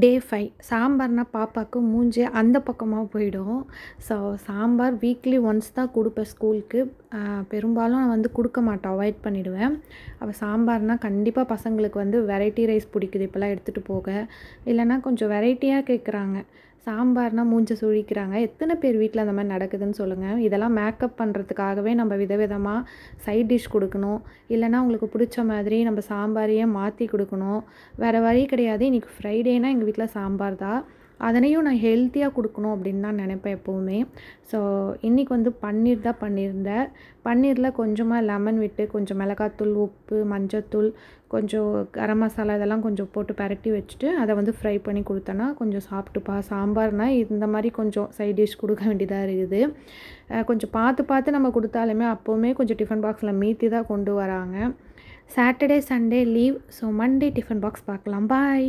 டே 5 சாம்பார்னா பாப்பாவுக்கு மூஞ்சி அந்த பக்கமா போயிடும். ஸோ சாம்பார் வீக்லி ஒன்ஸ் தான் குடுப்பேன் ஸ்கூலுக்கு. பெரும்பாலும் நான் வந்து குடுக்க மாட்டேன். அவாய்ட் பண்ணிடுவேன். அவ சாம்பார்னா கண்டிப்பா பசங்களுக்கு வந்து வெரைட்டி ரைஸ் பிடிக்குது இப்போலாம் எடுத்துகிட்டு போக. இல்லைன்னா கொஞ்சம் வெரைட்டியா கேட்குறாங்க. சாம்பார்னா மூஞ்ச சுழிக்கிறாங்க. எத்தனை பேர் வீட்ல அந்த மாரி நடக்குதுன்னு சொல்லுங்க. இதெல்லாம் மேக்கப் பண்ணுறதுக்காகவே நம்ம விதவிதமா சைட் டிஷ் குடுக்கணும். இல்லைன்னா அவங்களுக்கு பிடிச்ச மாதிரி நம்ம சாம்பாரையே மாத்தி குடுக்கணும். வேற வழி கிடையாது. இன்னைக்கு ஃப்ரைடேனா எங்க வீட்ல சாம்பார் தான். அதனையும் நான் ஹெல்த்தியா குடுக்கணும் அப்படின்னு தான் நினைப்பேன் எப்பவுமே. ஸோ இன்னைக்கு வந்து பன்னீர் தான் பண்ணியிருந்தேன். பன்னீர்ல கொஞ்சமா லெமன் விட்டு, கொஞ்சம் மிளகாத்தூள், உப்பு, மஞ்சத்தூள், கொஞ்சம் கரம் மசாலா இதெல்லாம் கொஞ்சம் போட்டு பெரட்டி வச்சுட்டு, அத வந்து ஃப்ரை பண்ணி குடுத்தேன்னா, கொஞ்சம் சாப்பிட்டுப்பா. சாம்பார்னா இந்த மாரி கொஞ்சம் சைட் டிஷ் குடுக்க வேண்டியதா இருக்குது. கொஞ்சம் பார்த்து பார்த்து நம்ம குடுத்தாலுமே அப்பவுமே கொஞ்சம் டிஃபன் பாக்ஸ்ல மீத்தி தான் கொண்டு வராங்க. Saturday, Sunday leave. So Monday tiffin box பார்க்கலாம். பாய்.